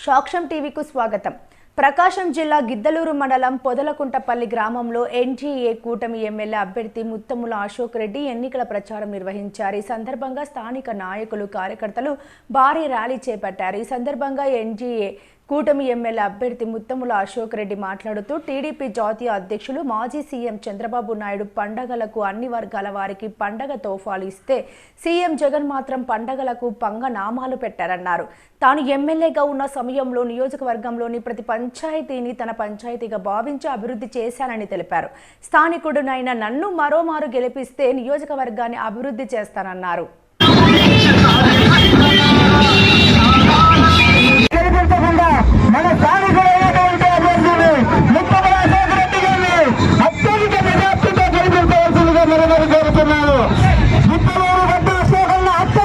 సాక్ష్యం టీవీకు స్వాగతం. ప్రకాశం జిల్లా గిద్దలూరు మండలం పొదలకుంటపల్లి గ్రామంలో ఎన్డీఏ కూటమి ఎమ్మెల్యే అభ్యర్థి ముత్తముల అశోక్ రెడ్డి ఎన్నికల ప్రచారం నిర్వహించారు. ఈ సందర్భంగా స్థానిక నాయకులు, కార్యకర్తలు భారీ ర్యాలీ చేపట్టారు. ఈ సందర్భంగా ఎన్డీఏ కూటమి ఎమ్మెల్యే అభ్యర్థి ముత్తముల అశోక్ రెడ్డి మాట్లాడుతూ టీడీపీ జాతీయ అధ్యక్షులు మాజీ సీఎం చంద్రబాబు నాయుడు పండగలకు అన్ని వర్గాల వారికి పండగ తోఫాలు ఇస్తే సీఎం జగన్ మాత్రం పండగలకు పంగనామాలు పెట్టారన్నారు. తాను ఎమ్మెల్యేగా ఉన్న సమయంలో నియోజకవర్గంలోని ప్రతి పంచాయతీని తన పంచాయతీగా భావించి అభివృద్ధి చేశానని తెలిపారు. స్థానికుడునైన నన్ను మరోమారు గెలిపిస్తే నియోజకవర్గాన్ని అభివృద్ధి చేస్తానన్నారు. మన స్థానికులైనటువంటి అభ్యర్థిని ముత్తముల అశోక్ రెడ్డి గారిని అత్యధిక మెజార్టీతో గెలిపించవలసిందిగా మరోమారు కోరుతున్నారు. గిద్దలూరు గడ్డ అశోకన్న అత్త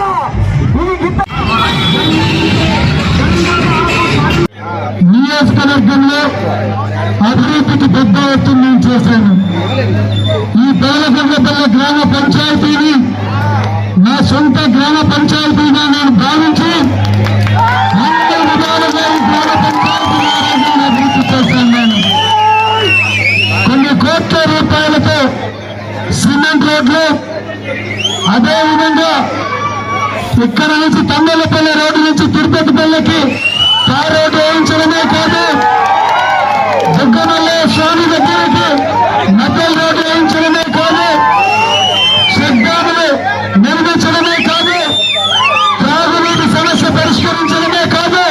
నియోజకవర్గంలో అభివృద్ధికి పెద్ద ఎత్తున నేను చేశాను. ఈ పొదలకుంటపల్లి గ్రామ పంచాయతీని నా సొంత గ్రామ పంచాయతీగా నేను భావించి కొన్ని కోట్ల రూపాయలతో సిమెంట్ రోడ్లు, అదేవిధంగా ఇక్కడ నుంచి తంగలపల్లి రోడ్డు నుంచి తిరుపతిపల్లికి తార్ రోడ్డు వేయించడమే కాదు, దుగ్గమల్ల స్వామి దగ్గరికి మెటల్ రోడ్డు వేయించడమే కాదు, శ్రద్ధాములు నిర్మించడమే కాదు, త్రాగునీటి సమస్య పరిష్కరించడమే కాదు,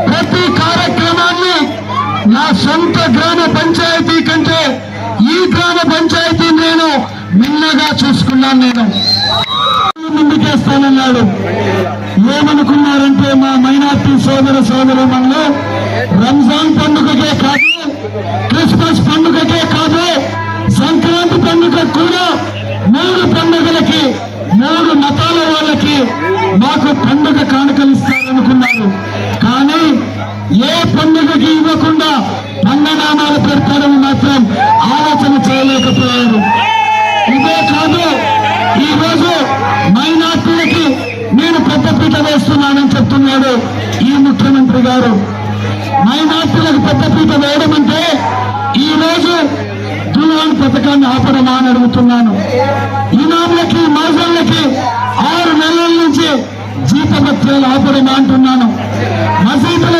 ప్రతి కార్యక్రమాన్ని నా సొంత గ్రామ పంచాయతీ కంటే ఈ గ్రామ పంచాయతీ నేను మిన్నగా చూసుకున్నాను. నేను ముందుకేస్తానన్నాడు. ఏమనుకున్నారంటే మా మైనార్టీ సోదరులను రంజాన్ పండుగకే కాదు, క్రిస్మస్ పండుగకే కాదు, సంక్రాంతి పండుగ కూడా 3 పండుగలకి 3 మతాల వాళ్ళకి మాకు పండుగ కానుకలు ఇస్తారనుకున్నారు. కానీ ఏ పండుగకి ఇవ్వకుండా పంగనామాలు పెడతారని మాత్రం ఆలోచన చేయలేకపోయారు. ఇదే కాదు, ఈరోజు మైనార్టీలకి నేను పెద్దపీట వేస్తున్నానని చెప్తున్నాడు ఈ ముఖ్యమంత్రి గారు. మైనార్టీలకు పెద్దపీట వేయడం అంటే ఈరోజు దులాన్ పథకాన్ని ఆపడమా అని అడుగుతున్నాను. ఇమాములకి, మాజన్లకి 6 నెలల నుంచి జీతభత్యాలు ఆపడమా అంటున్నాను. మసీదుల